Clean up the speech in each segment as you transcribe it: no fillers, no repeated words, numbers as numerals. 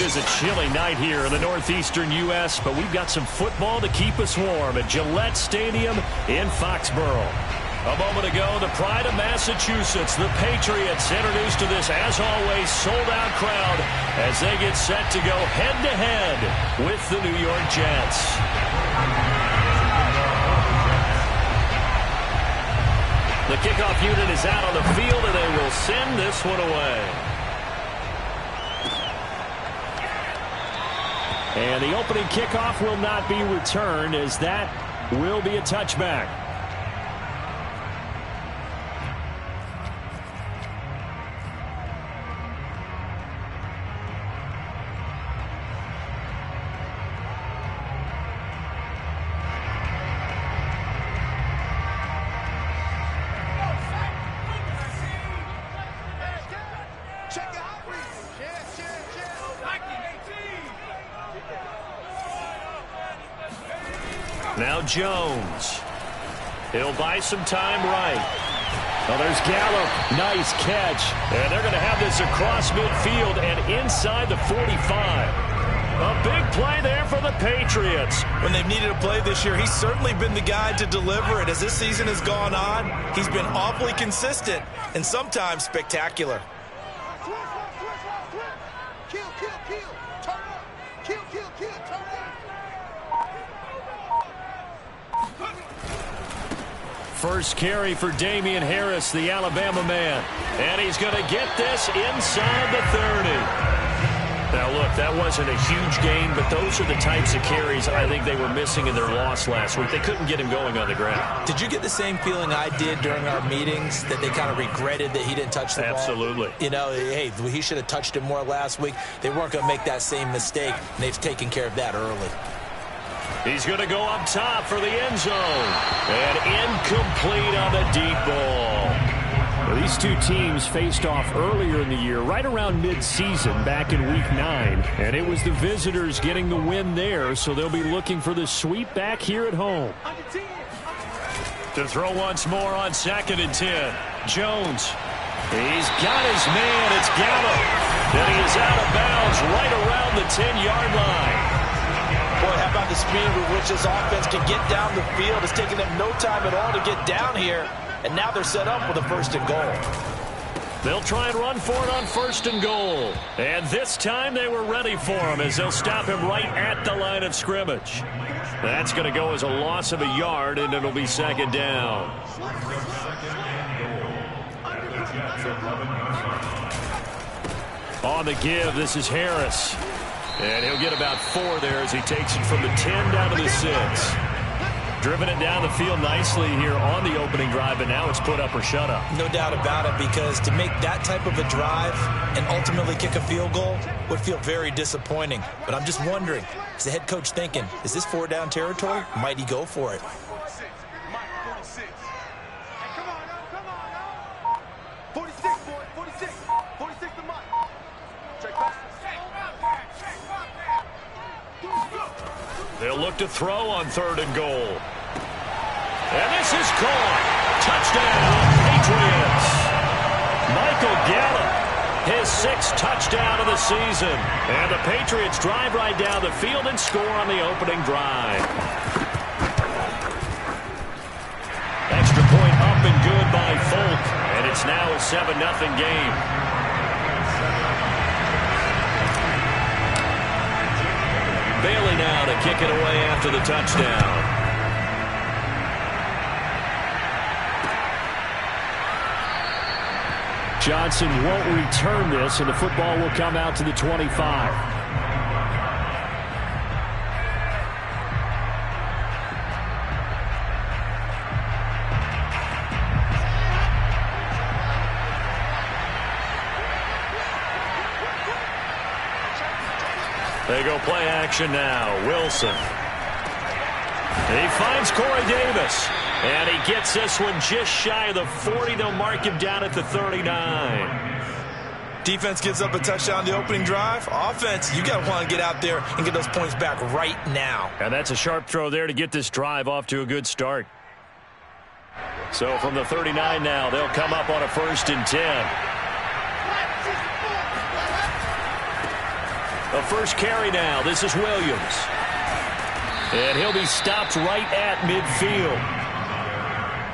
is a chilly night here in the northeastern U.S., but we've got some football to keep us warm at Gillette Stadium in Foxborough. A moment ago, the pride of Massachusetts, the Patriots, introduced to this, as always, sold-out crowd as they get set to go head-to-head with the New York Jets. The kickoff unit is out on the field, and they will send this one away. And the opening kickoff will not be returned, as that will be a touchback. Now Jones. He'll buy some time right. Oh, there's Gallup. Nice catch. And they're going to have this across midfield and inside the 45. A big play there for the Patriots. When they've needed a play this year, he's certainly been the guy to deliver it. As this season has gone on, he's been awfully consistent and sometimes spectacular. First carry for Damian Harris, the Alabama man. And he's going to get this inside the 30. Now, look, that wasn't a huge gain, but those are the types of carries I think they were missing in their loss last week. They couldn't get him going on the ground. Did you get the same feeling I did during our meetings, that they kind of regretted that he didn't touch the ball? Absolutely. You know, hey, he should have touched it more last week. They weren't going to make that same mistake, and they've taken care of that early. He's going to go up top for the end zone. And incomplete on the deep ball. Well, these two teams faced off earlier in the year, right around mid-season, back in Week 9. And it was the visitors getting the win there, so they'll be looking for the sweep back here at home. To throw once more on 2nd and 10. Jones. He's got his man. It's Gallup. And he is out of bounds right around the 10-yard line. Boy, how about the speed with which this offense can get down the field? It's taken them no time at all to get down here, and now they're set up with a 1st and goal. They'll try and run for it on 1st and goal. And this time they were ready for him as they'll stop him right at the line of scrimmage. That's going to go as a loss of a yard, and it'll be 2nd down. On the give, this is Harris. And he'll get about 4 there as he takes it from the 10 down to the 6. Driven it down the field nicely here on the opening drive, and now it's put up or shut up. No doubt about it, because to make that type of a drive and ultimately kick a field goal would feel very disappointing. But I'm just wondering, is the head coach thinking, is this 4-down territory? Might he go for it? They'll look to throw on 3rd and goal. And this is caught. Touchdown, Patriots. Michael Gallup, his 6th touchdown of the season. And the Patriots drive right down the field and score on the opening drive. Extra point up and good by Folk. And it's now a 7-0 game. Bailey now to kick it away after the touchdown. Johnson won't return this, and the football will come out to the 25. They go play action now. Wilson. He finds Corey Davis. And he gets this one just shy of the 40. They'll mark him down at the 39. Defense gives up a touchdown the opening drive. Offense, you got to want to get out there and get those points back right now. And that's a sharp throw there to get this drive off to a good start. So from the 39 now, they'll come up on a 1st and 10. A first carry now. This is Williams. And he'll be stopped right at midfield.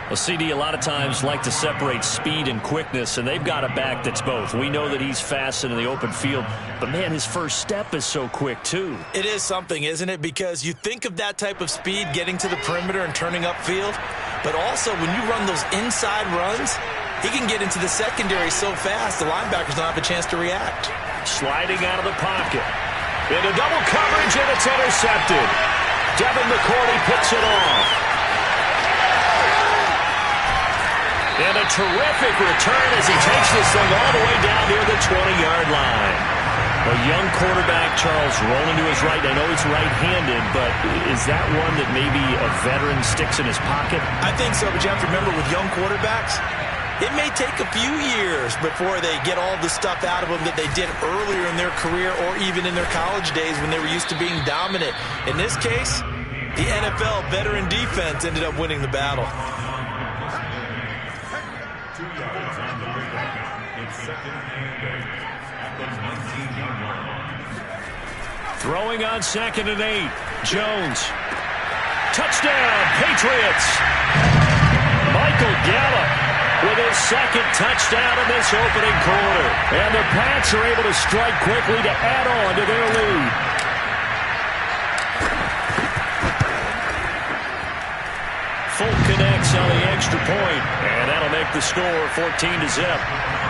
Well, CD, a lot of times like to separate speed and quickness, and they've got a back that's both. We know that he's fast in the open field, but, man, his first step is so quick, too. It is something, isn't it? Because you think of that type of speed getting to the perimeter and turning upfield, but also when you run those inside runs, he can get into the secondary so fast the linebackers don't have a chance to react. Sliding out of the pocket. Into double coverage, and it's intercepted. Devin McCourty picks it off. And a terrific return as he takes this thing all the way down near the 20-yard line. A young quarterback, Charles, rolling to his right. I know he's right-handed, but is that one that maybe a veteran sticks in his pocket? I think so, but you have to remember with young quarterbacks, it may take a few years before they get all the stuff out of them that they did earlier in their career or even in their college days when they were used to being dominant. In this case, the NFL veteran defense ended up winning the battle. Throwing on 2nd and 8. Jones. Touchdown, Patriots. Michael Gallup with his second touchdown in this opening quarter. And the Pats are able to strike quickly to add on to their lead. Folk connects on the extra point, and that'll make the score 14-0.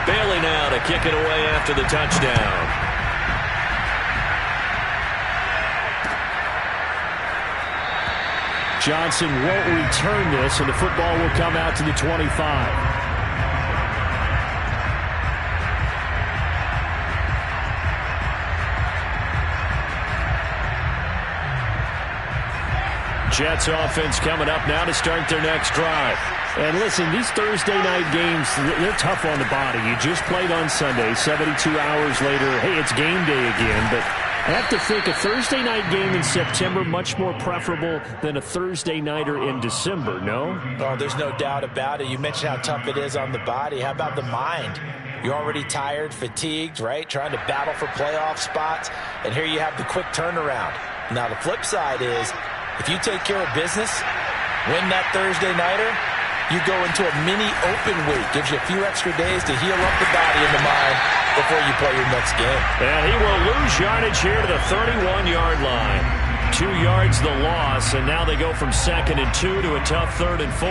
Bailey now to kick it away after the touchdown. Johnson won't return this, and the football will come out to the 25. Jets offense coming up now to start their next drive. And listen, these Thursday night games, they're tough on the body. You just played on Sunday, 72 hours later, hey, it's game day again. But I have to think a Thursday night game in September much more preferable than a Thursday nighter in December, no? Oh, there's no doubt about it. You mentioned how tough it is on the body. How about the mind? You're already tired, fatigued, right? Trying to battle for playoff spots. And here you have the quick turnaround. Now, the flip side is, if you take care of business, win that Thursday nighter, you go into a mini open week. Gives you a few extra days to heal up the body and the mind before you play your next game. And he will lose yardage here to the 31-yard line. 2 yards the loss, and now they go from 2nd and 2 to a tough 3rd and 4.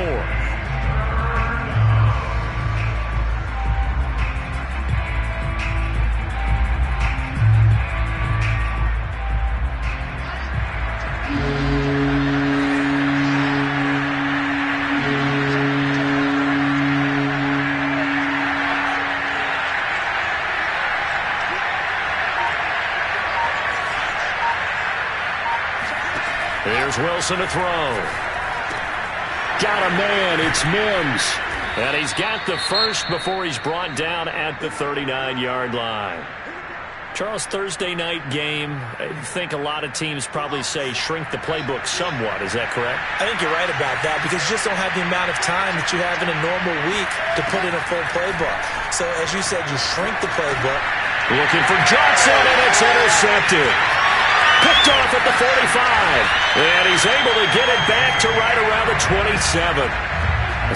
Here's Wilson to throw. Got a man. It's Mims. And he's got the first before he's brought down at the 39-yard line. Charles, Thursday night game, I think a lot of teams probably say shrink the playbook somewhat. Is that correct? I think you're right about that because you just don't have the amount of time that you have in a normal week to put in a full playbook. So, as you said, you shrink the playbook. Looking for Johnson, and it's intercepted. Picked off at the 45. And he's able to get it back to right around the 27.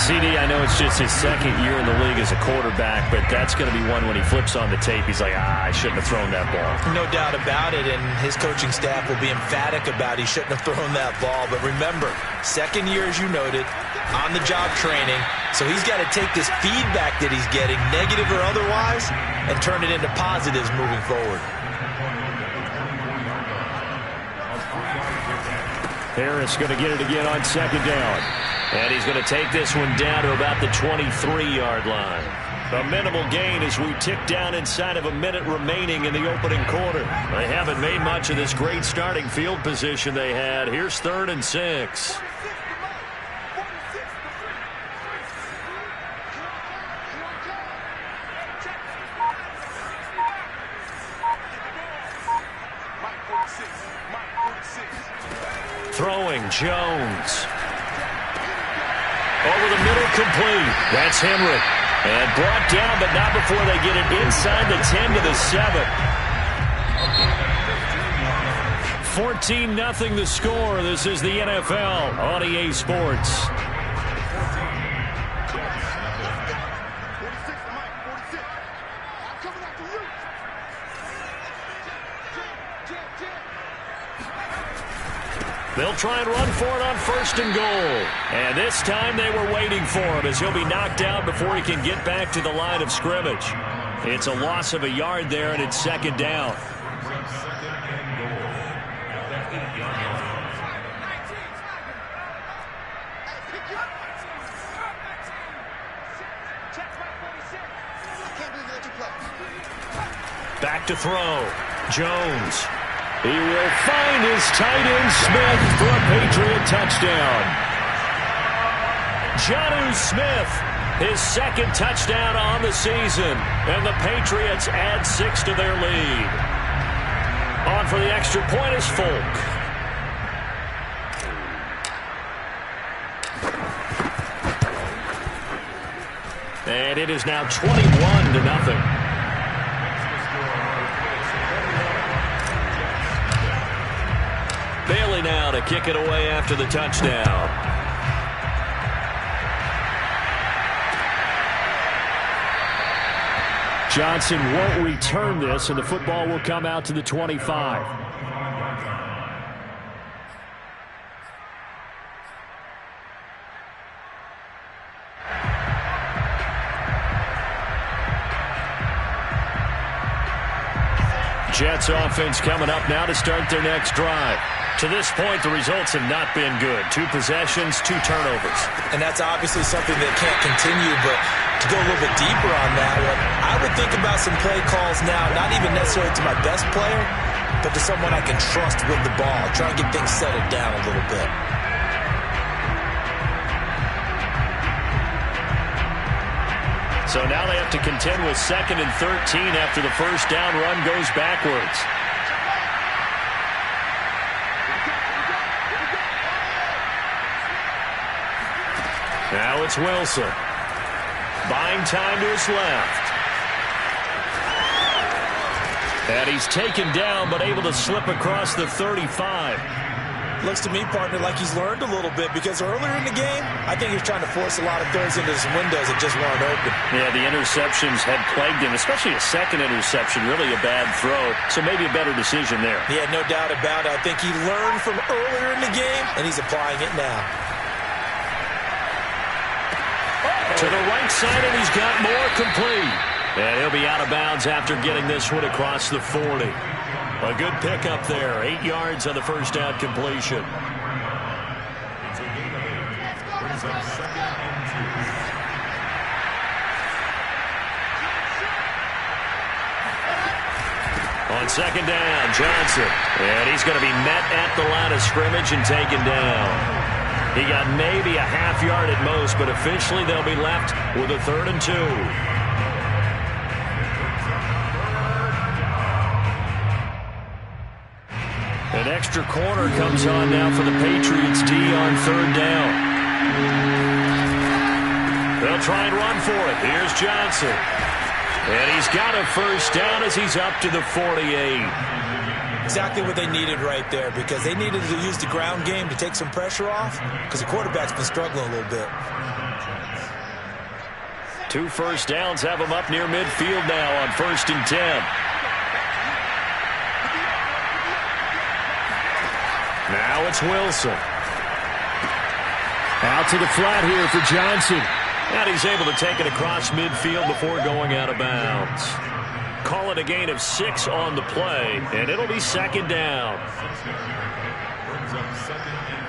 CD, I know it's just his second year in the league as a quarterback, but that's going to be one when he flips on the tape. He's like, I shouldn't have thrown that ball. No doubt about it, and his coaching staff will be emphatic about he shouldn't have thrown that ball. But remember, second year, as you noted, on-the-job training, so he's got to take this feedback that he's getting, negative or otherwise, and turn it into positives moving forward. Harris going to get it again on second down. And he's going to take this one down to about the 23-yard line. A minimal gain as we tick down inside of a minute remaining in the opening quarter. They haven't made much of this great starting field position they had. Here's 3rd and 6. Throwing, Jones. Over the middle, complete. That's Henry. And brought down, but not before they get it inside the 10 to the 7. 14-0 the score. This is the NFL on EA Sports. They'll try and run for it on 1st and goal. And this time they were waiting for him as he'll be knocked down before he can get back to the line of scrimmage. It's a loss of a yard there, and it's 2nd down. Back to throw. Jones. He will find his tight end Smith for a Patriot touchdown. Jonnu Smith, his 2nd touchdown on the season. And the Patriots add 6 to their lead. On for the extra point is Folk. And it is now 21-0. Bailey now to kick it away after the touchdown. Johnson won't return this, and the football will come out to the 25. Jets offense coming up now to start their next drive. To this point, the results have not been good. 2 possessions, 2 turnovers. And that's obviously something that can't continue, but to go a little bit deeper on that one, I would think about some play calls now, not even necessarily to my best player, but to someone I can trust with the ball. Try and get things settled down a little bit. So now they have to contend with 2nd and 13 after the first down run goes backwards. Now it's Wilson. Buying time to his left. And he's taken down, but able to slip across the 35. Looks to me, partner, like he's learned a little bit, because earlier in the game, I think he was trying to force a lot of throws into some windows that just weren't open. Yeah, the interceptions had plagued him, especially a 2nd interception, really a bad throw, so maybe a better decision there. Yeah, no doubt about it. I think he learned from earlier in the game, and he's applying it now. To the right side, and he's got more complete. And he'll be out of bounds after getting this one across the 40. A good pickup there. 8 yards on the first down completion. On 2nd down, Johnson. And he's going to be met at the line of scrimmage and taken down. He got maybe a half yard at most, but officially they'll be left with a 3rd and 2. An extra corner comes on now for the Patriots D on 3rd down. They'll try and run for it. Here's Johnson. And he's got a first down as he's up to the 48. Exactly what they needed right there, because they needed to use the ground game to take some pressure off, because the quarterback's been struggling a little bit. 2 first downs have him up near midfield now on 1st and 10. Now it's Wilson. Out to the flat here for Johnson. And he's able to take it across midfield before going out of bounds. Call it a gain of 6 on the play, and it'll be 2nd down. Brings up 2nd and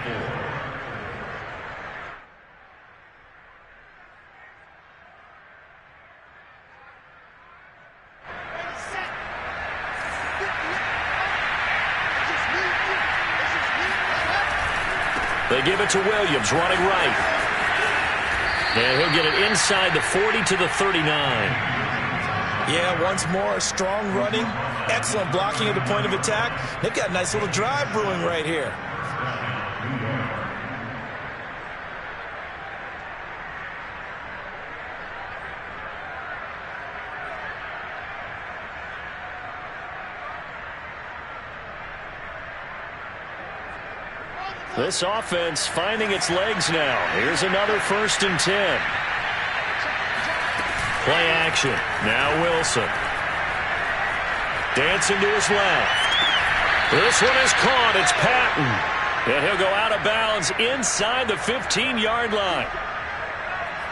4. They give it to Williams, running right. And he'll get it inside the 40 to the 39. Yeah, once more, strong running, excellent blocking at the point of attack. They've got a nice little drive brewing right here. This offense finding its legs now. Here's another 1st and 10. Play action. Now Wilson. Dancing to his left. This one is caught. It's Patton. And he'll go out of bounds inside the 15-yard line.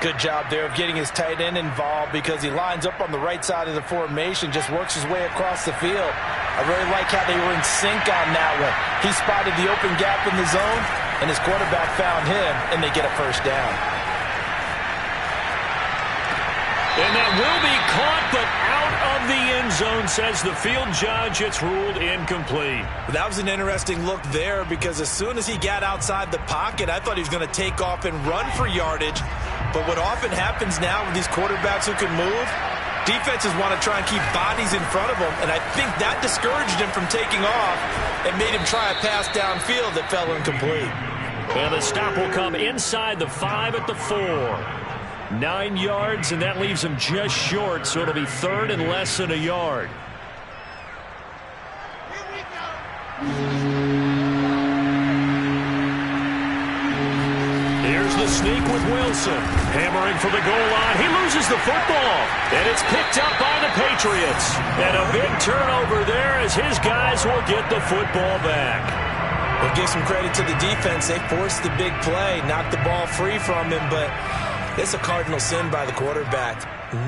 Good job there of getting his tight end involved because he lines up on the right side of the formation, just works his way across the field. I really like how they were in sync on that one. He spotted the open gap in the zone, and his quarterback found him, and they get a 1st down. And that will be caught, but out of the end zone, says the field judge. It's ruled incomplete. That was an interesting look there because as soon as he got outside the pocket, I thought he was going to take off and run for yardage. But what often happens now with these quarterbacks who can move, defenses want to try and keep bodies in front of them, and I think that discouraged him from taking off and made him try a pass downfield that fell incomplete. And the stop will come inside the 5 at the 4. 9 yards, and that leaves him just short, so it'll be 3rd and less than a yard. Here's the sneak with Wilson. Hammering for the goal line. He loses the football, and it's picked up by the Patriots. And a big turnover there as his guys will get the football back. We'll give some credit to the defense. They forced the big play, knocked the ball free from him, but it's a cardinal sin by the quarterback.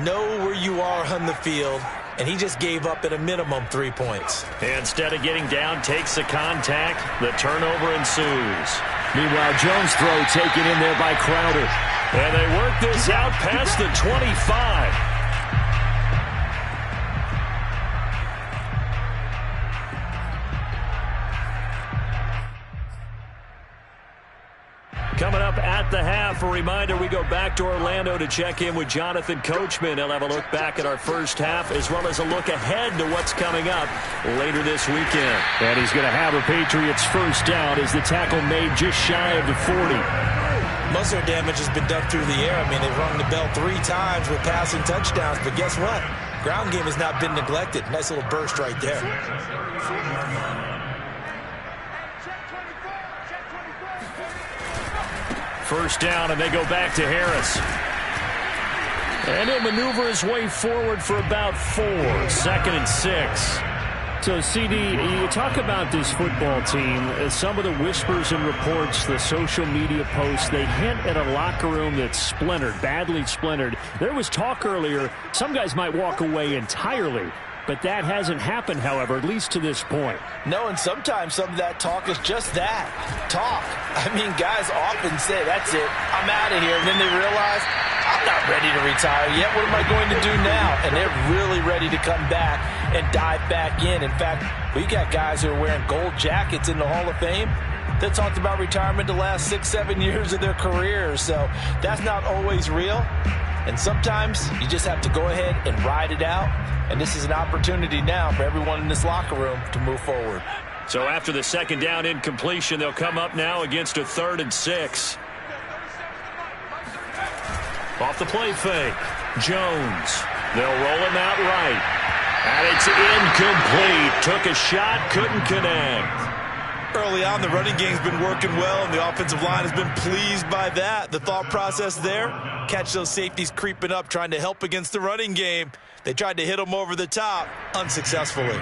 Know where you are on the field, and he just gave up at a minimum 3 points. Instead of getting down, takes the contact. The turnover ensues. Meanwhile, Jones' throw taken in there by Crowder. And they work this out past the 25. Coming up at the half, a reminder, we go back to Orlando to check in with Jonathan Coachman. He'll have a look back at our first half as well as a look ahead to what's coming up later this weekend. And he's going to have a Patriots 1st down as the tackle made just shy of the 40. Most of their damage has been done through the air. I mean, they've rung the bell 3 times with passing touchdowns, but guess what? Ground game has not been neglected. Nice little burst right there. 1st down, and they go back to Harris. And he'll maneuver his way forward for about 4. 2nd and 6. So, CD, you talk about this football team. Some of the whispers and reports, the social media posts, they hint at a locker room that's splintered, badly splintered. There was talk earlier, some guys might walk away entirely. But that hasn't happened, however, at least to this point. No, and sometimes some of that talk is just that, talk. I mean, guys often say, that's it, I'm out of here. And then they realize, I'm not ready to retire yet. What am I going to do now? And they're really ready to come back and dive back in. In fact, we got guys who are wearing gold jackets in the Hall of Fame that talked about retirement the last 6-7 years of their careers. So that's not always real. And sometimes you just have to go ahead and ride it out. And this is an opportunity now for everyone in this locker room to move forward. So after the 2nd down incompletion, they'll come up now against a 3rd and 6. Off the play fake. Jones. They'll roll him out right. And it's incomplete. Took a shot, couldn't connect. Early on, the running game's been working well, and the offensive line has been pleased by that. The thought process there, catch those safeties creeping up, trying to help against the running game. They tried to hit him over the top, unsuccessfully.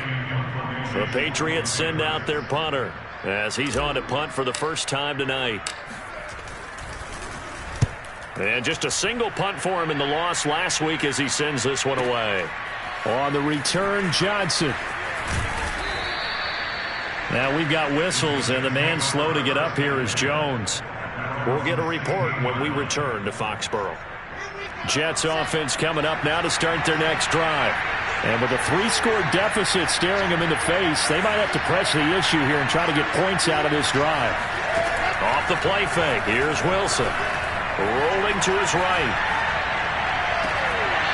The Patriots send out their punter as he's on to punt for the 1st time tonight. And just a single punt for him in the loss last week as he sends this one away. On the return, Johnson. Now we've got whistles, and the man slow to get up here is Jones. We'll get a report when we return to Foxborough. Jets offense coming up now to start their next drive. And with a 3-score deficit staring them in the face, they might have to press the issue here and try to get points out of this drive. Off the play fake, here's Wilson. Rolling to his right.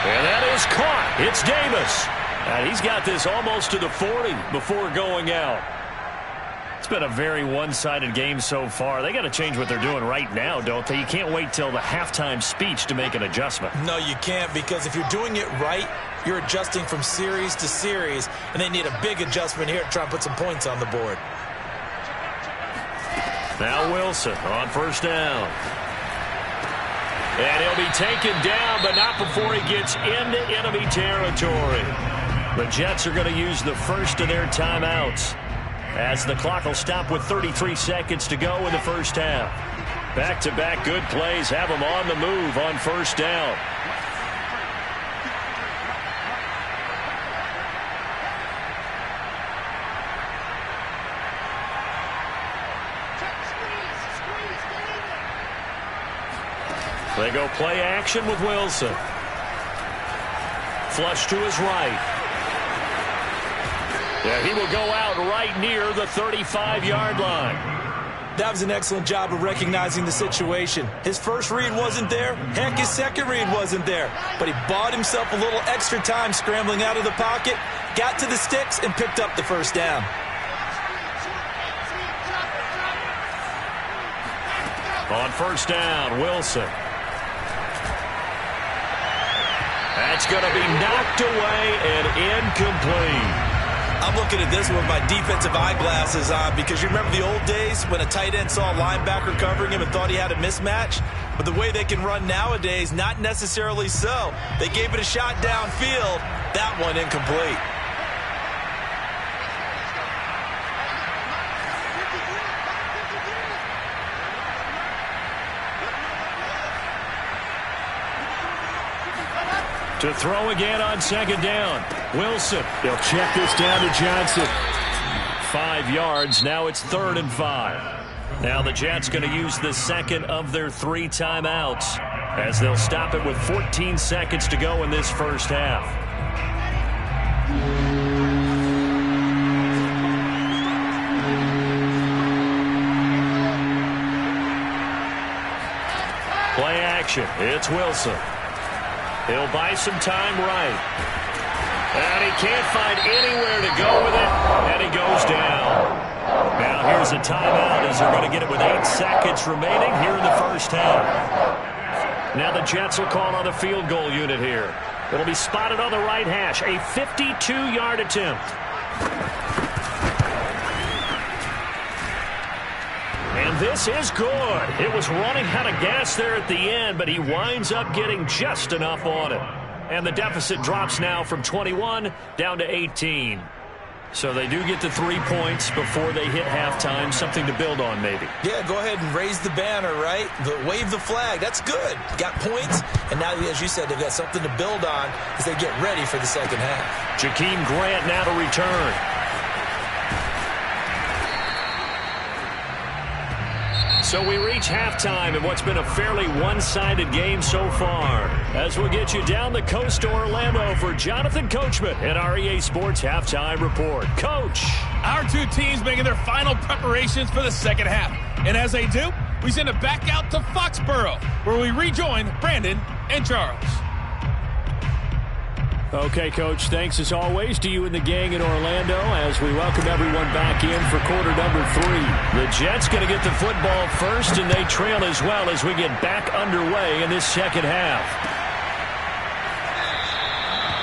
And that is caught. It's Davis. And he's got this almost to the 40 before going out. It's been a very one-sided game so far. They got to change what they're doing right now, don't they? You can't wait till the halftime speech to make an adjustment. No, you can't, because if you're doing it right, you're adjusting from series to series, and they need a big adjustment here to try and put some points on the board. Now Wilson on first down. And he'll be taken down, but not before he gets into enemy territory. The Jets are going to use the first of their timeouts, as the clock will stop with 33 seconds to go in the first half. Back-to-back good plays have them on the move on first down. They go play action with Wilson. Flush to his right. Yeah, he will go out right near the 35-yard line. That was an excellent job of recognizing the situation. His first read wasn't there. Heck, his second read wasn't there. But he bought himself a little extra time scrambling out of the pocket, got to the sticks, and picked up the first down. On first down, Wilson. That's going to be knocked away and incomplete. I'm looking at this with my defensive eyeglasses on, because you remember the old days when a tight end saw a linebacker covering him and thought he had a mismatch? But the way they can run nowadays, not necessarily so. They gave it a shot downfield. That one incomplete. To throw again on second down. Wilson. They'll check this down to Johnson. 5 yards. Now it's 3rd and 5. Now the Jets going to use the second of their 3 timeouts, as they'll stop it with 14 seconds to go in this first half. Play action. It's Wilson. He'll buy some time right. And he can't find anywhere to go with it, and he goes down. Now here's a timeout, as they're going to get it with 8 seconds remaining here in the first half. Now the Jets will call on the field goal unit here. It'll be spotted on the right hash, a 52-yard attempt. And this is good. It was running out of gas there at the end, but he winds up getting just enough on it. And the deficit drops now from 21 down to 18. So they do get the 3 points before they hit halftime, something to build on maybe. Yeah, go ahead and raise the banner, right? Wave the flag. That's good. Got points, and now, as you said, they've got something to build on as they get ready for the second half. Jakeem Grant now to return. So we reach halftime in what's been a fairly one-sided game so far, as we'll get you down the coast to Orlando for Jonathan Coachman at our EA Sports Halftime Report. Coach. Our two teams making their final preparations for the second half. And as they do, we send it back out to Foxborough, where we rejoin Brandon and Charles. Okay, Coach, thanks as always to you and the gang in Orlando as we welcome everyone back in for quarter number 3. The Jets going to get the football first, and they trail as well as we get back underway in this second half.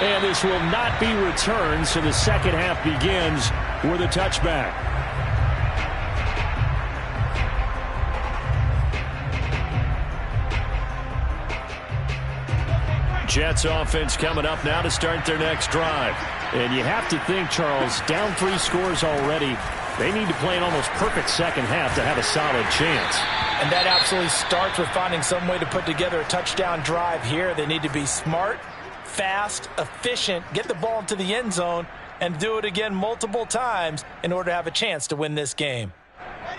And this will not be returned, so the second half begins with a touchback. Jets offense coming up now to start their next drive. And you have to think, Charles, down 3 scores already, they need to play an almost perfect second half to have a solid chance. And that absolutely starts with finding some way to put together a touchdown drive here. They need to be smart, fast, efficient, get the ball into the end zone, and do it again multiple times in order to have a chance to win this game.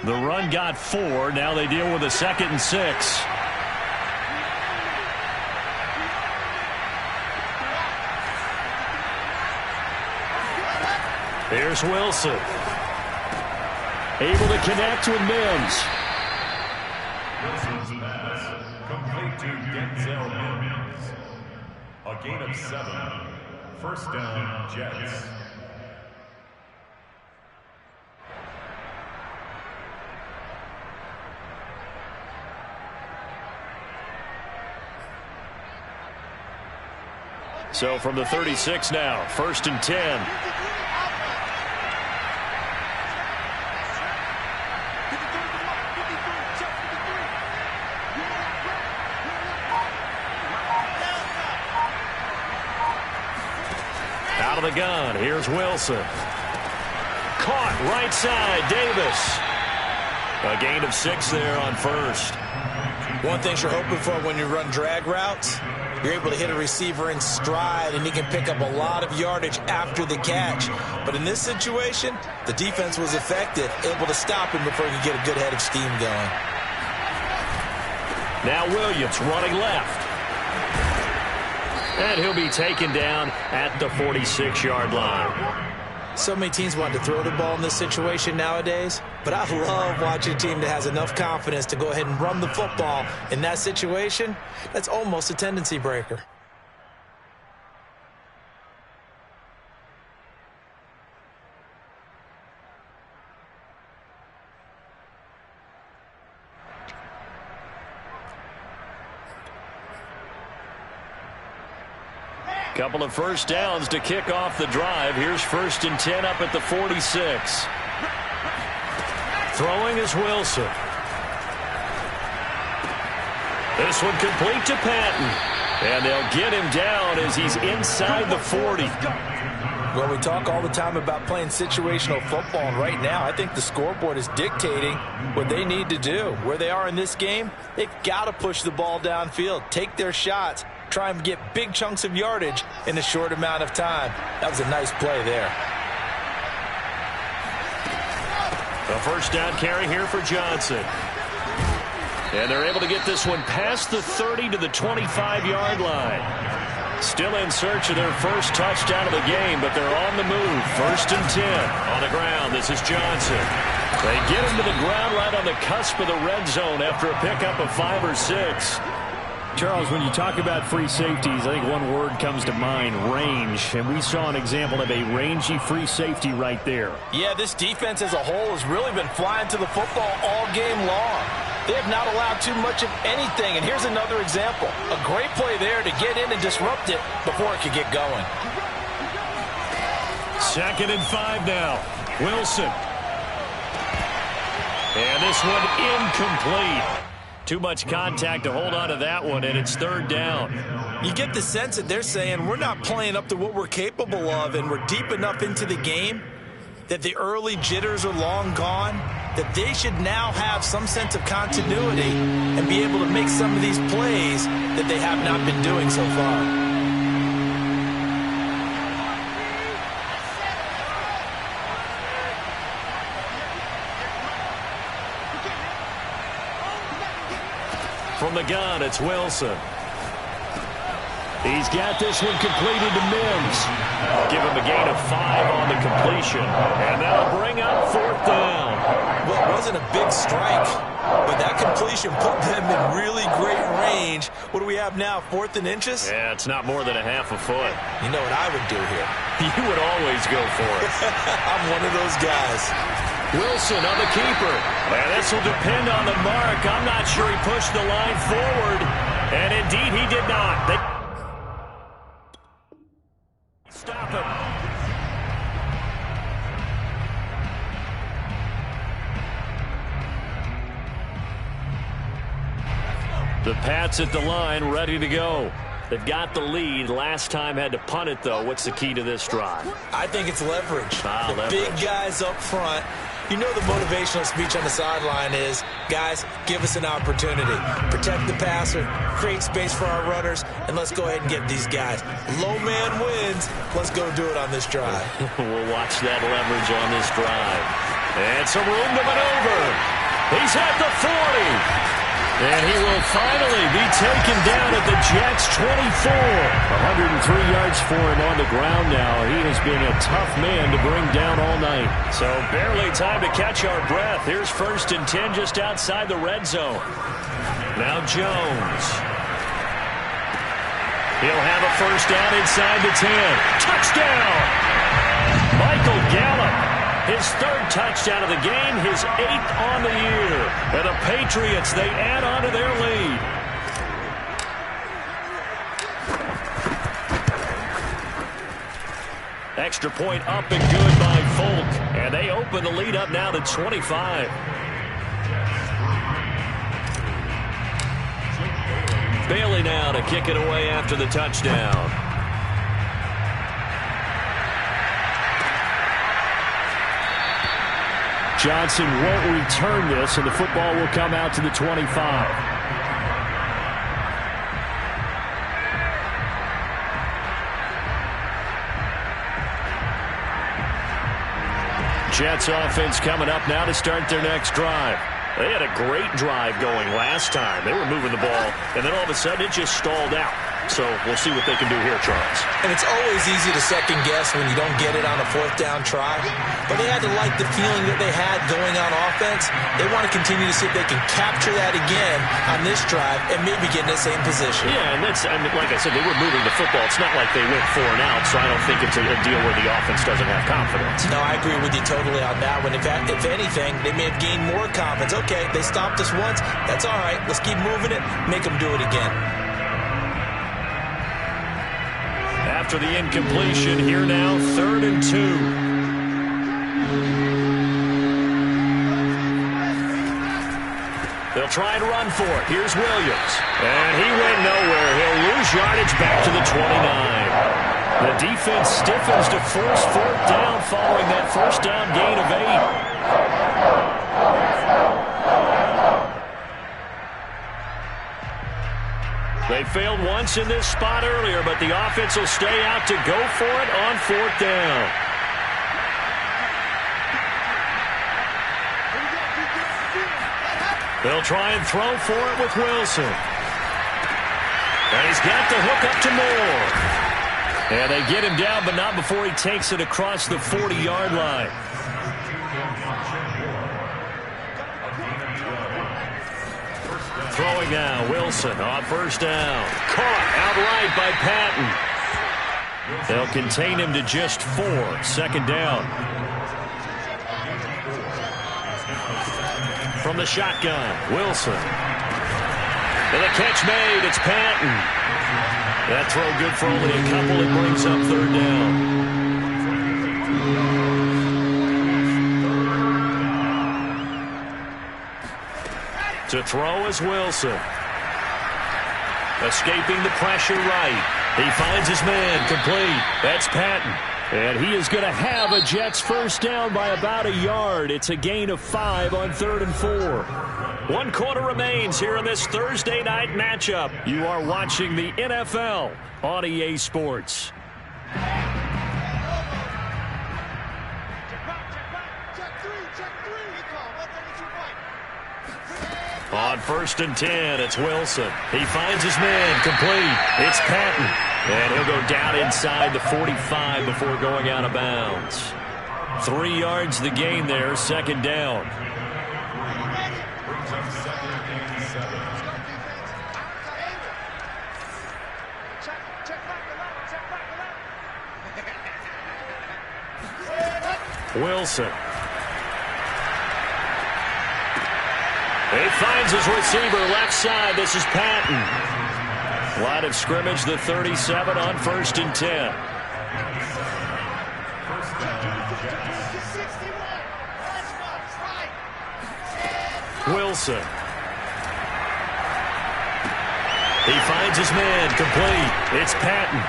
The run got 4. Now they deal with a 2nd and 6. Here's Wilson. Able to connect with Mims. Wilson's pass complete to Denzel Mims. A gain of 7. First down, Jets. So from the 36 now, 1st and 10. Out of the gun, here's Wilson. Caught right side, Davis. A gain of 6 there on first. One thing you're hoping for when you run drag routes, you're able to hit a receiver in stride, and he can pick up a lot of yardage after the catch. But in this situation, the defense was effective, able to stop him before he could get a good head of steam going. Now Williams running left. And he'll be taken down at the 46-yard line. So many teams want to throw the ball in this situation nowadays, but I love watching a team that has enough confidence to go ahead and run the football. In that situation, that's almost a tendency breaker. Couple of first downs to kick off the drive. Here's 1st and 10 up at the 46. Throwing is Wilson. This one complete to Patton. And they'll get him down as he's inside the 40. Well, we talk all the time about playing situational football, and right now I think the scoreboard is dictating what they need to do. Where they are in this game, they've got to push the ball downfield, take their shots, try and get big chunks of yardage in a short amount of time. That was a nice play there. A first down carry here for Johnson. And they're able to get this one past the 30 to the 25-yard line. Still in search of their first touchdown of the game, but they're on the move. 1st and 10 on the ground. This is Johnson. They get him to the ground right on the cusp of the red zone after a pickup of 5 or 6. Charles, when you talk about free safeties, I think one word comes to mind, range. And we saw an example of a rangy free safety right there. Yeah, this defense as a whole has really been flying to the football all game long. They have not allowed too much of anything. And here's another example. A great play there to get in and disrupt it before it could get going. 2nd and 5 now. Wilson. And this one incomplete. Too much contact to hold on to that one, and it's 3rd down. You get the sense that they're saying we're not playing up to what we're capable of, and we're deep enough into the game that the early jitters are long gone, that they should now have some sense of continuity and be able to make some of these plays that they have not been doing so far. From the gun, it's Wilson. He's got this one completed to Mims. Give him a gain of 5 on the completion. And that'll bring up 4th down. Well, it wasn't a big strike, but that completion put them in really great range. What do we have now, 4th and inches? Yeah, it's not more than a half a foot. You know what I would do here? You would always go for it. I'm one of those guys. Wilson on the keeper. And this will depend on the mark. I'm not sure he pushed the line forward. And indeed, he did not. They stop him. The Pats at the line, ready to go. They've got the lead. Last time had to punt it, though. What's the key to this drive? I think it's leverage. The Leverage. big guys up front. You know the motivational speech on the sideline is, guys, give us an opportunity. Protect the passer, create space for our runners, and let's go ahead and get these guys. Low man wins. Let's go do it on this drive. We'll watch that leverage on this drive. And some room to maneuver. He's at the 40. And he will finally be taken down at the Jets' 24. 103 yards for him on the ground now. He has been a tough man to bring down all night. So barely time to catch our breath. Here's 1st and 10 just outside the red zone. Now Jones. He'll have a first down inside the 10. Touchdown! Michael Gallup. His 3rd touchdown of the game, his 8th on the year. And the Patriots, they add on to their lead. Extra point up and good by Folk. And they open the lead up now to 25. Bailey now to kick it away after the touchdown. Johnson won't return this, and the football will come out to the 25. Jets offense coming up now to start their next drive. They had a great drive going last time. They were moving the ball, and then all of a sudden it just stalled out. So we'll see what they can do here, Charles. And it's always easy to second guess when you don't get it on a fourth down try. But they had to like the feeling that they had going on offense. They want to continue to see if they can capture that again on this drive and maybe get in the same position. Yeah, and that's, I mean, like I said, they were moving the football. It's not like they went 4 and out, so I don't think it's a deal where the offense doesn't have confidence. No, I agree with you totally on that one. If anything, they may have gained more confidence. Okay, they stopped us once. That's all right. Let's keep moving it. Make them do it again. After the incompletion, here now, 3rd and 2. They'll try and run for it. Here's Williams. And he went nowhere. He'll lose yardage back to the 29. The defense stiffens to force 4th down following that first down gain of 8. They failed once in this spot earlier, but the offense will stay out to go for it on 4th down. They'll try and throw for it with Wilson. And he's got the hook up to Moore. And they get him down, but not before he takes it across the 40-yard line. Throwing now, Wilson on 1st down. Caught outright by Patton. They'll contain him to just 4. 2nd down. From the shotgun, Wilson. And the catch made, it's Patton. That throw good for only a couple. It brings up 3rd down. To throw is Wilson. Escaping the pressure right. He finds his man complete. That's Patton. And he is going to have a Jets first down by about a yard. It's a gain of 5 on 3rd and 4. 1 quarter remains here in this Thursday night matchup. You are watching the NFL on EA Sports. On 1st and 10, it's Wilson. He finds his man complete. It's Patton. And he'll go down inside the 45 before going out of bounds. 3 yards the gain there, 2nd down. Wilson. He finds his receiver left side. This is Patton. Line of scrimmage, the 37 on 1st and 10. Wilson. He finds his man complete. It's Patton.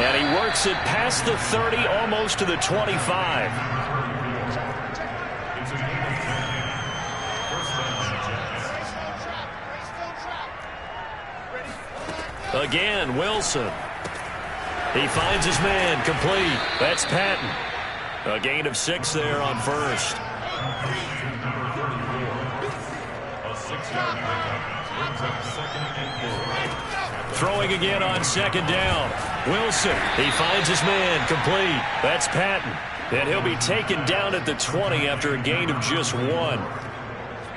And he works it past the 30, almost to the 25. Again, Wilson. He finds his man complete. That's Patton. A gain of 6 there on 1st. Throwing again on 2nd down. Wilson. He finds his man complete. That's Patton. And he'll be taken down at the 20 after a gain of just 1.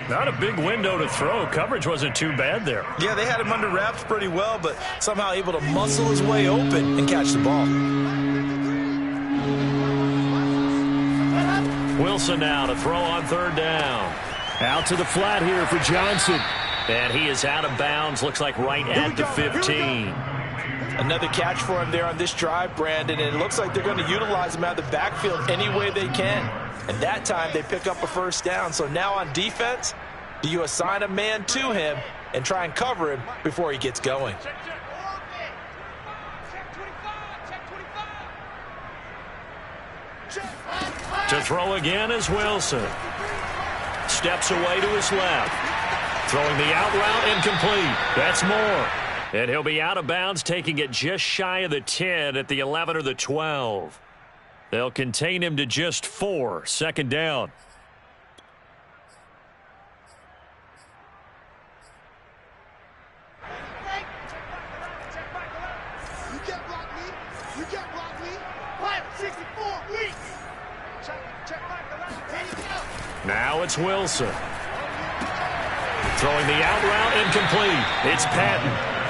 Not a big window to throw. Coverage wasn't too bad there. Yeah, they had him under wraps pretty well, but somehow able to muscle his way open and catch the ball. Wilson now to throw on 3rd down. Out to the flat here for Johnson. And he is out of bounds. Looks like right at the 15. Another catch for him there on this drive, Brandon, and it looks like they're going to utilize him out of the backfield any way they can. And that time they pick up a first down. So now on defense, do you assign a man to him and try and cover him before he gets going? To throw again is Wilson. steps away to his left. Throwing the out route incomplete. That's Moore. And he'll be out of bounds, taking it just shy of the 10 at the 11 or the 12. They'll contain him to just 4. 2nd down. Now it's Wilson. Throwing the out route incomplete. It's Patton.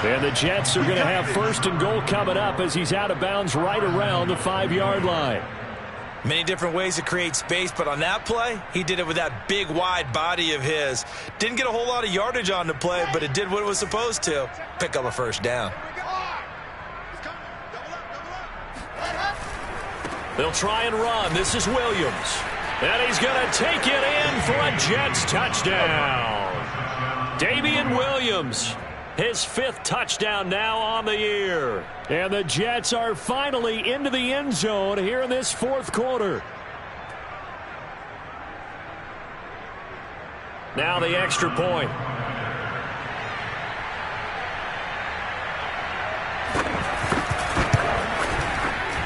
And the Jets are going to have 1st and goal coming up as he's out of bounds right around the 5-yard line. Many different ways to create space, but on that play, he did it with that big, wide body of his. Didn't get a whole lot of yardage on the play, but it did what it was supposed to. Pick up a 1st down. They'll try and run. This is Williams. And he's going to take it in for a Jets touchdown. Damian Williams, his 5th touchdown now on the year. And the Jets are finally into the end zone here in this 4th quarter. Now the extra point.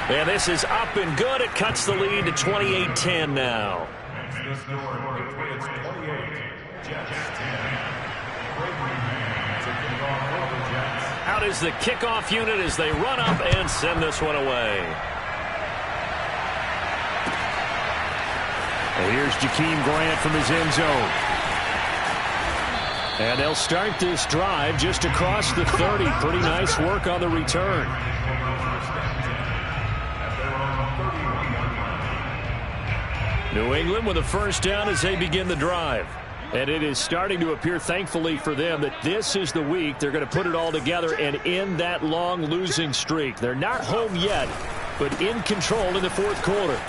And this is up and good. It cuts the lead to 28-10 now. Out is the kickoff unit as they run up and send this one away. And here's Jakeem Grant from his end zone. And they'll start this drive just across the 30. Pretty nice work on the return. New England with a 1st down as they begin the drive. And it is starting to appear, thankfully for them, that this is the week they're going to put it all together and end that long losing streak. They're not home yet, but in control in the 4th quarter.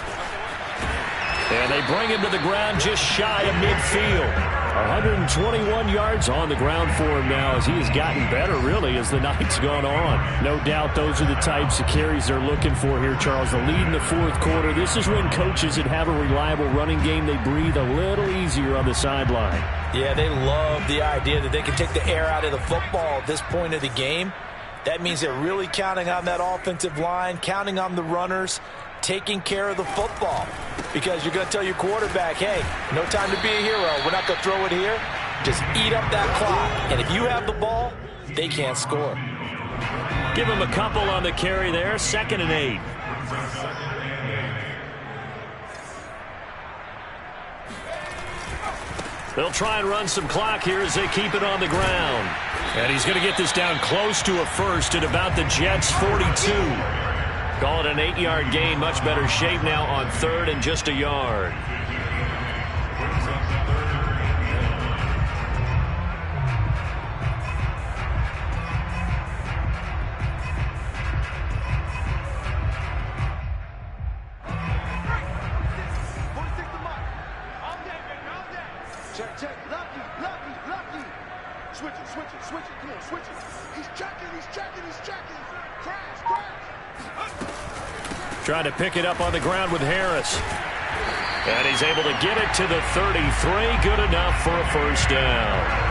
And they bring him to the ground just shy of midfield. 121 yards on the ground for him now as he has gotten better, really, as the night's gone on. No doubt those are the types of carries they're looking for here, Charles. The lead in the 4th quarter. This is when coaches that have a reliable running game, they breathe a little easier on the sideline. Yeah, they love the idea that they can take the air out of the football at this point of the game. That means they're really counting on that offensive line, counting on the runners, taking care of the football. Because you're going to tell your quarterback, hey, no time to be a hero. We're not going to throw it here. Just eat up that clock. And if you have the ball, they can't score. Give him a couple on the carry there. 2nd and 8. They'll try and run some clock here as they keep it on the ground. And he's going to get this down close to a 1st at about the Jets' 42. Call it an 8-yard gain. Much better shape now on 3rd and just a yard. Check. Lucky. Switch it. Come on, switch it. He's checking. Crash. Trying to pick it up on the ground with Harris. And he's able to get it to the 33. Good enough for a 1st down.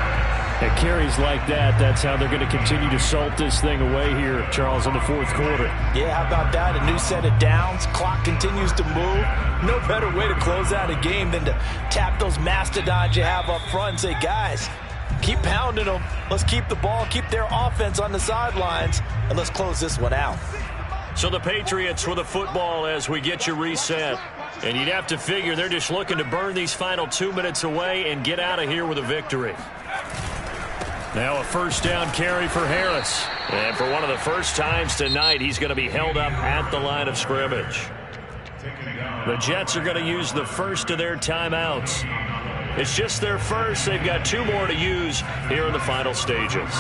And carries like that, that's how they're going to continue to salt this thing away here, Charles, in the 4th quarter. Yeah, how about that? A new set of downs. Clock continues to move. No better way to close out a game than to tap those mastodons you have up front and say, guys, keep pounding them. Let's keep the ball, keep their offense on the sidelines, and let's close this one out. So the Patriots with a football as we get you reset. And you'd have to figure they're just looking to burn these final 2 minutes away and get out of here with a victory. Now a 1st down carry for Harris. And for one of the first times tonight, he's going to be held up at the line of scrimmage. The Jets are going to use the first of their timeouts. It's just their first. They've got 2 more to use here in the final stages.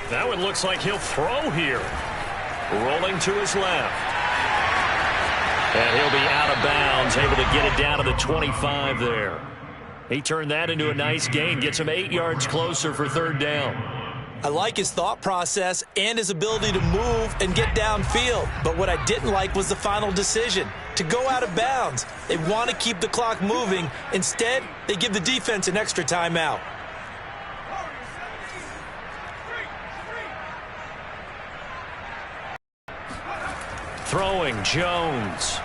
Now it looks like he'll throw here. Rolling to his left. And he'll be out of bounds, able to get it down to the 25 there. He turned that into a nice gain, gets him 8 yards closer for 3rd down. I like his thought process and his ability to move and get downfield. But what I didn't like was the final decision, to go out of bounds. They want to keep the clock moving. Instead, they give the defense an extra timeout. Throwing Jones.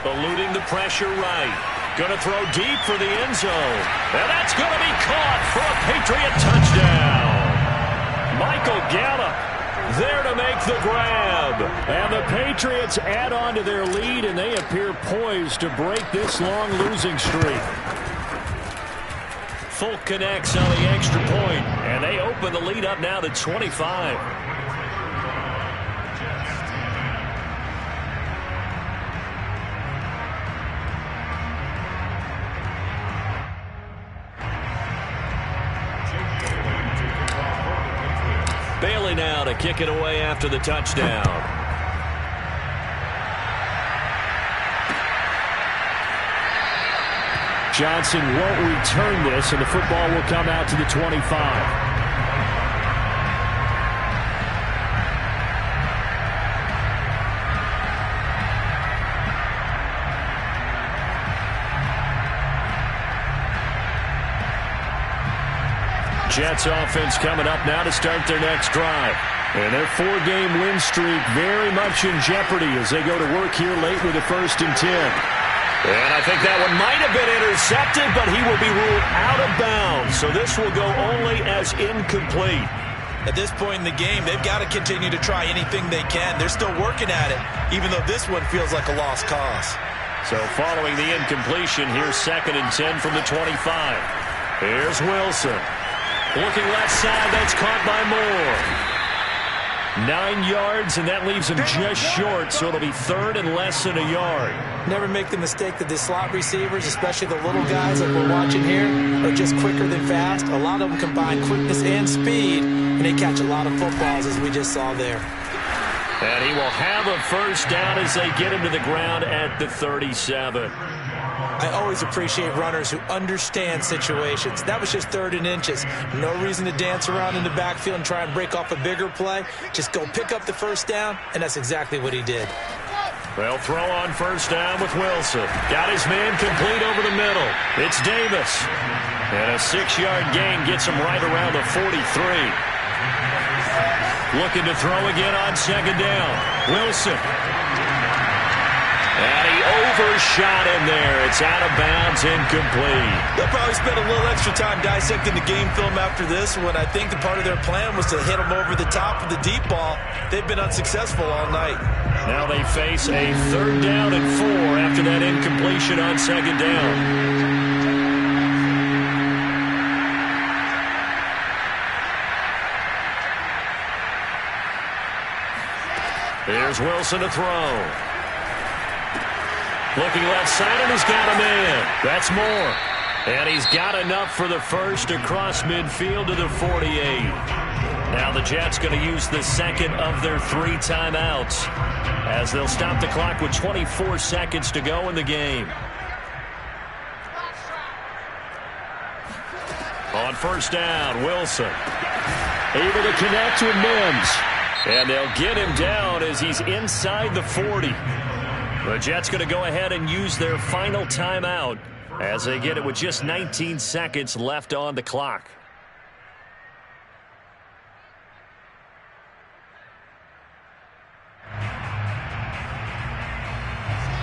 Eluding the pressure right. Going to throw deep for the end zone. And that's going to be caught for a Patriot touchdown. Michael Gallup there to make the grab. And the Patriots add on to their lead, and they appear poised to break this long losing streak. Folk connects on the extra point, and they open the lead up now to 25. Bailey now to kick it away after the touchdown. Johnson won't return this, and the football will come out to the 25. Jets offense coming up now to start their next drive. And their 4-game win streak very much in jeopardy as they go to work here late with a 1st and 10. And I think that one might have been intercepted, but he will be ruled out of bounds. So this will go only as incomplete. At this point in the game, they've got to continue to try anything they can. They're still working at it, even though this one feels like a lost cause. So following the incompletion, here's 2nd and 10 from the 25. Here's Wilson. Looking left side, that's caught by Moore. 9 yards, and that leaves him just short, so it'll be 3rd and less than a yard. Never make the mistake that the slot receivers, especially the little guys like we're watching here, are just quicker than fast. A lot of them combine quickness and speed, and they catch a lot of footballs, as we just saw there. And he will have a 1st down as they get him to the ground at the 37. I always appreciate runners who understand situations. That was just 3rd and inches. No reason to dance around in the backfield and try and break off a bigger play. Just go pick up the 1st down, and that's exactly what he did. They'll throw on 1st down with Wilson. Got his man complete over the middle. It's Davis. And a 6-yard gain gets him right around the 43. Looking to throw again on 2nd down. Wilson. And he overshot him there. It's out of bounds, incomplete. They'll probably spend a little extra time dissecting the game film after this one. I think the part of their plan was to hit him over the top of the deep ball. They've been unsuccessful all night. Now they face a 3rd down and 4 after that incompletion on 2nd down. Here's Wilson to throw. Looking left side, and he's got a man. That's Moore. And he's got enough for the 1st across midfield to the 48. Now the Jets going to use the 2nd of their 3 timeouts as they'll stop the clock with 24 seconds to go in the game. On 1st down, Wilson. Able to connect with Mims. And they'll get him down as he's inside the 40. The Jets going to go ahead and use their final timeout as they get it with just 19 seconds left on the clock.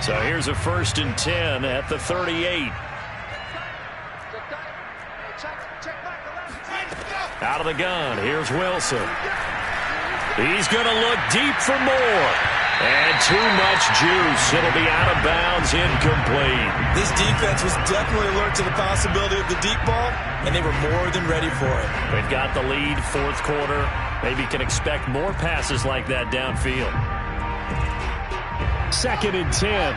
So here's a 1st and 10 at the 38. Out of the gun, here's Wilson. He's going to look deep for more. And too much juice. It'll be out of bounds, incomplete. This defense was definitely alert to the possibility of the deep ball, and they were more than ready for it. They've got the lead, 4th quarter. Maybe can expect more passes like that downfield. 2nd and 10.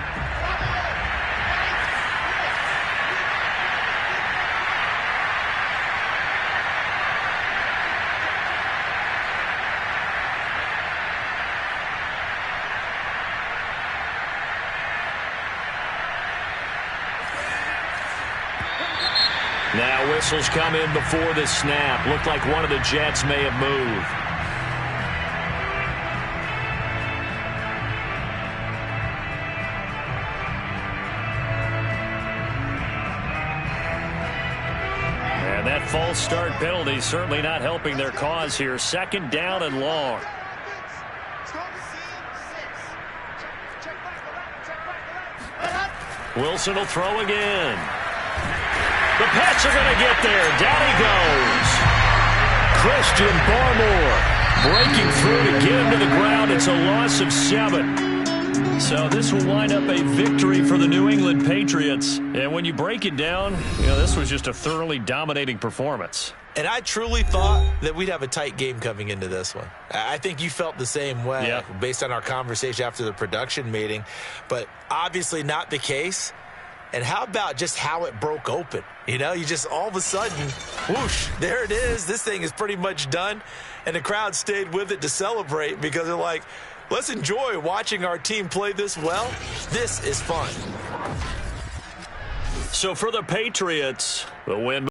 Now with whistles come in before the snap. Looked like one of the Jets may have moved. And that false start penalty certainly not helping their cause here. 2nd down and long. Wilson will throw again. The Pats are going to get there. Down he goes. Christian Barmore breaking through to get him to the ground. It's a loss of 7. So this will wind up a victory for the New England Patriots. And when you break it down, this was just a thoroughly dominating performance. And I truly thought that we'd have a tight game coming into this one. I think you felt the same way based on our conversation after the production meeting. But obviously not the case. And how about just how it broke open? You just all of a sudden, whoosh, there it is. This thing is pretty much done. And the crowd stayed with it to celebrate because they're like, let's enjoy watching our team play this well. This is fun. So for the Patriots, the win.